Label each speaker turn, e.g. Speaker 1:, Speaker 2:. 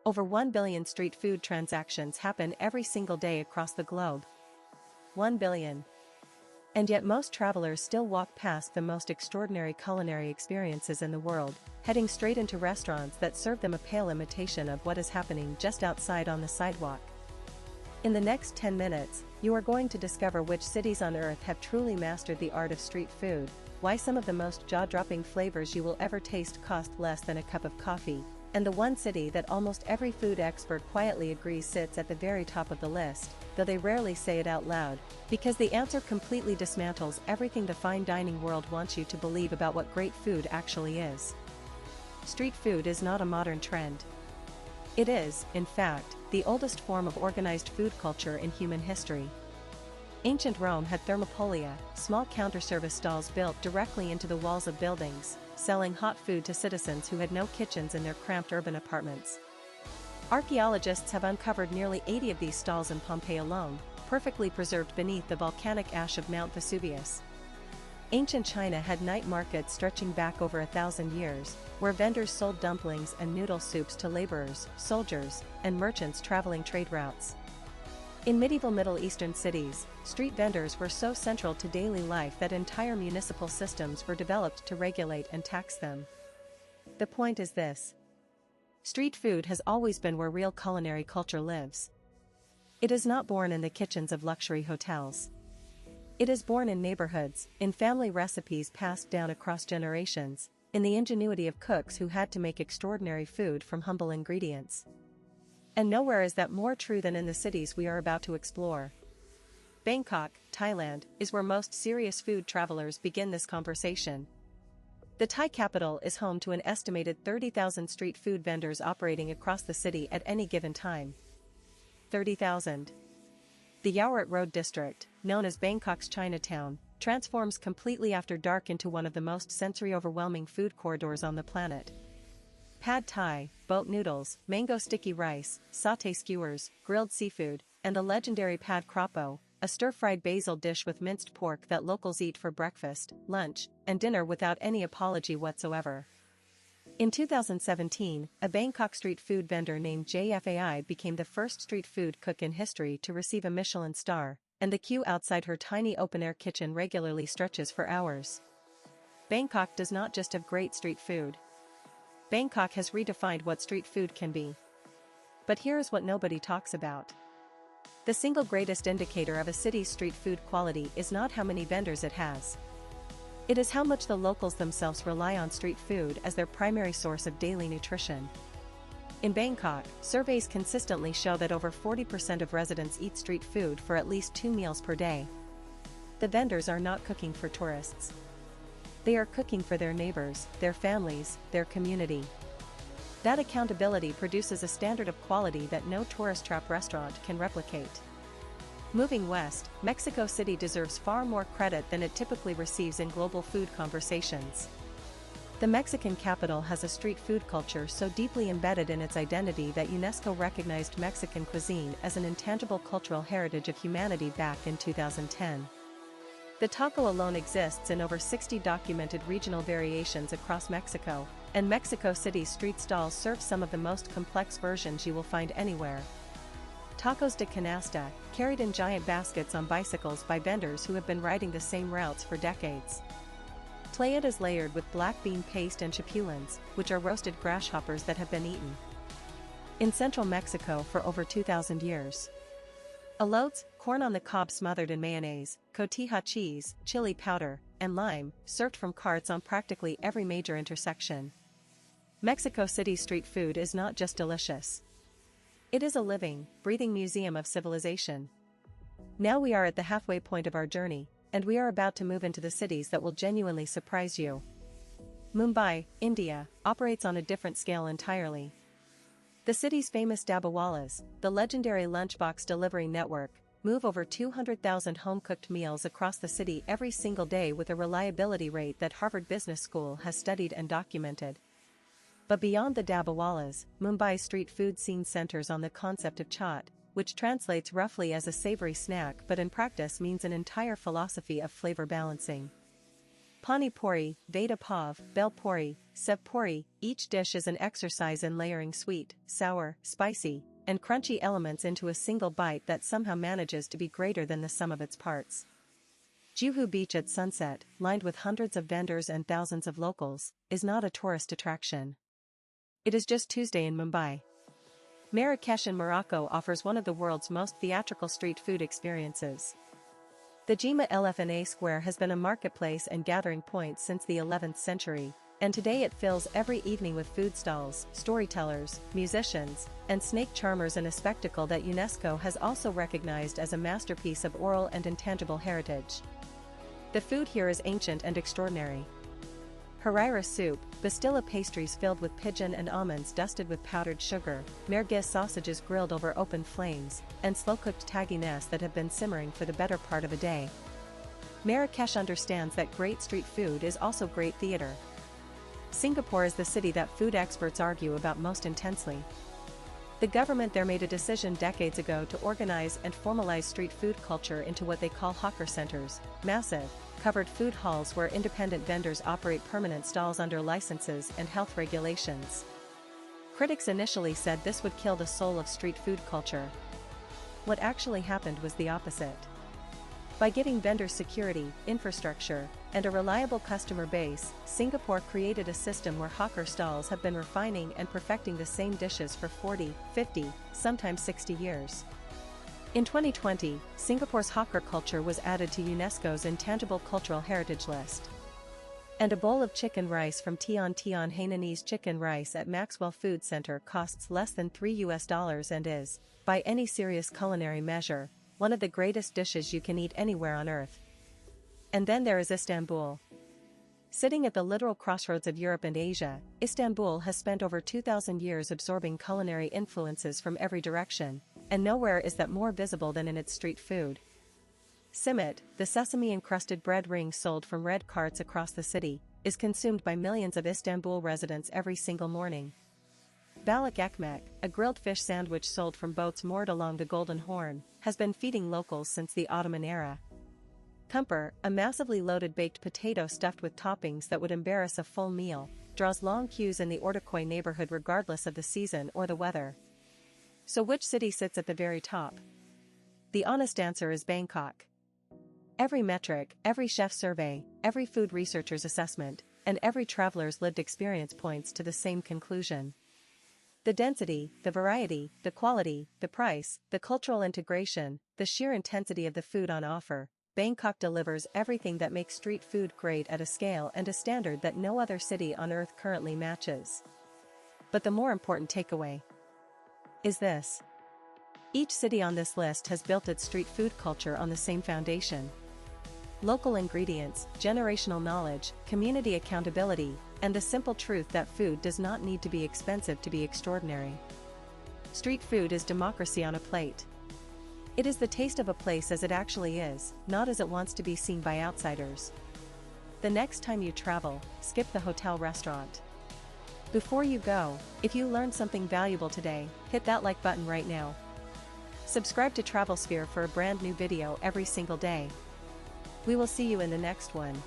Speaker 1: Over 1 billion street food transactions happen every single day across the globe. 1 billion. And yet most travelers still walk past the most extraordinary culinary experiences in the world, heading straight into restaurants that serve them a pale imitation of what is happening just outside on the sidewalk. In the next 10 minutes, you are going to discover which cities on earth have truly mastered the art of street food, why some of the most jaw-dropping flavors you will ever taste cost less than a cup of coffee, and the one city that almost every food expert quietly agrees sits at the very top of the list, though they rarely say it out loud, because the answer completely dismantles everything the fine dining world wants you to believe about what great food actually is. Street food is not a modern trend. It is, in fact, the oldest form of organized food culture in human history. Ancient Rome had thermopolia, small counter-service stalls built directly into the walls of buildings, selling hot food to citizens who had no kitchens in their cramped urban apartments. Archaeologists have uncovered nearly 80 of these stalls in Pompeii alone, perfectly preserved beneath the volcanic ash of Mount Vesuvius. Ancient China had night markets stretching back over 1,000 years, where vendors sold dumplings and noodle soups to laborers, soldiers, and merchants traveling trade routes. In medieval Middle Eastern cities, street vendors were so central to daily life that entire municipal systems were developed to regulate and tax them. The point is this: street food has always been where real culinary culture lives. It is not born in the kitchens of luxury hotels. It is born in neighborhoods, in family recipes passed down across generations, in the ingenuity of cooks who had to make extraordinary food from humble ingredients. And nowhere is that more true than in the cities we are about to explore. Bangkok, Thailand, is where most serious food travelers begin this conversation. The Thai capital is home to an estimated 30,000 street food vendors operating across the city at any given time. 30,000. The Yaourt Road district, known as Bangkok's Chinatown, transforms completely after dark into one of the most sensory-overwhelming food corridors on the planet. Pad Thai, boat noodles, mango sticky rice, sauté skewers, grilled seafood, and the legendary pad kroppo, a stir-fried basil dish with minced pork that locals eat for breakfast, lunch, and dinner without any apology whatsoever. In 2017, a Bangkok street food vendor named JFAI became the first street food cook in history to receive a Michelin star, and the queue outside her tiny open-air kitchen regularly stretches for hours. Bangkok does not just have great street food. Bangkok has redefined what street food can be. But here's what nobody talks about. The single greatest indicator of a city's street food quality is not how many vendors it has. It is how much the locals themselves rely on street food as their primary source of daily nutrition. In Bangkok, surveys consistently show that over 40% of residents eat street food for at least 2 meals per day. The vendors are not cooking for tourists. They are cooking for their neighbors, their families, their community. That accountability produces a standard of quality that no tourist trap restaurant can replicate. Moving west, Mexico City deserves far more credit than it typically receives in global food conversations. The Mexican capital has a street food culture so deeply embedded in its identity that UNESCO recognized Mexican cuisine as an intangible cultural heritage of humanity back in 2010. The taco alone exists in over 60 documented regional variations across Mexico, and Mexico City's street stalls serve some of the most complex versions you will find anywhere. Tacos de canasta, carried in giant baskets on bicycles by vendors who have been riding the same routes for decades. Tlayudas layered with black bean paste and chapulines, which are roasted grasshoppers that have been eaten in central Mexico for over 2,000 years. Elotes, corn on the cob smothered in mayonnaise, cotija cheese, chili powder, and lime, served from carts on practically every major intersection. Mexico City's street food is not just delicious. It is a living, breathing museum of civilization. Now we are at the halfway point of our journey, and we are about to move into the cities that will genuinely surprise you. Mumbai, India, operates on a different scale entirely. The city's famous dabawalas, the legendary lunchbox delivery network, move over 200,000 home-cooked meals across the city every single day with a reliability rate that Harvard Business School has studied and documented. But beyond the dabawalas, Mumbai's street food scene centers on the concept of chaat, which translates roughly as a savory snack but in practice means an entire philosophy of flavor balancing. Pani puri, vada pav, bel puri, sevpuri, each dish is an exercise in layering sweet, sour, spicy, and crunchy elements into a single bite that somehow manages to be greater than the sum of its parts. Juhu Beach at sunset, lined with hundreds of vendors and thousands of locals, is not a tourist attraction. It is just Tuesday in Mumbai. Marrakesh in Morocco offers one of the world's most theatrical street food experiences. The Jima Lfna Square has been a marketplace and gathering point since the 11th century, and today it fills every evening with food stalls, storytellers, musicians, and snake charmers in a spectacle that UNESCO has also recognized as a masterpiece of oral and intangible heritage. The food here is ancient and extraordinary. Harira soup, Bastilla pastries filled with pigeon and almonds dusted with powdered sugar, merguez sausages grilled over open flames, and slow-cooked tagines that have been simmering for the better part of a day. Marrakesh understands that great street food is also great theater. Singapore is the city that food experts argue about most intensely. The government there made a decision decades ago to organize and formalize street food culture into what they call hawker centers, massive, covered food halls where independent vendors operate permanent stalls under licenses and health regulations. Critics initially said this would kill the soul of street food culture. What actually happened was the opposite. By giving vendors security, infrastructure, and a reliable customer base, Singapore created a system where hawker stalls have been refining and perfecting the same dishes for 40, 50, sometimes 60 years. In 2020, Singapore's hawker culture was added to UNESCO's Intangible Cultural Heritage List. And a bowl of chicken rice from Tian Tian Hainanese chicken rice at Maxwell Food Center costs less than $3 and is, by any serious culinary measure, one of the greatest dishes you can eat anywhere on earth. And then there is Istanbul. Sitting at the literal crossroads of Europe and Asia, Istanbul has spent over 2,000 years absorbing culinary influences from every direction, and nowhere is that more visible than in its street food. Simit, the sesame-encrusted bread ring sold from red carts across the city, is consumed by millions of Istanbul residents every single morning. Balık ekmek, a grilled fish sandwich sold from boats moored along the Golden Horn, has been feeding locals since the Ottoman era. Kumpir, a massively loaded baked potato stuffed with toppings that would embarrass a full meal, draws long queues in the Ortaköy neighborhood regardless of the season or the weather. So which city sits at the very top? The honest answer is Bangkok. Every metric, every chef survey, every food researcher's assessment, and every traveler's lived experience points to the same conclusion. The density, the variety, the quality, the price, the cultural integration, the sheer intensity of the food on offer, Bangkok delivers everything that makes street food great at a scale and a standard that no other city on earth currently matches. But the more important takeaway is this. Each city on this list has built its street food culture on the same foundation. Local ingredients, generational knowledge, community accountability, and the simple truth that food does not need to be expensive to be extraordinary. Street food is democracy on a plate. It is the taste of a place as it actually is, not as it wants to be seen by outsiders. The next time you travel, skip the hotel restaurant. Before you go, if you learned something valuable today, hit that like button right now. Subscribe to TravelSphere for a brand new video every single day. We will see you in the next one.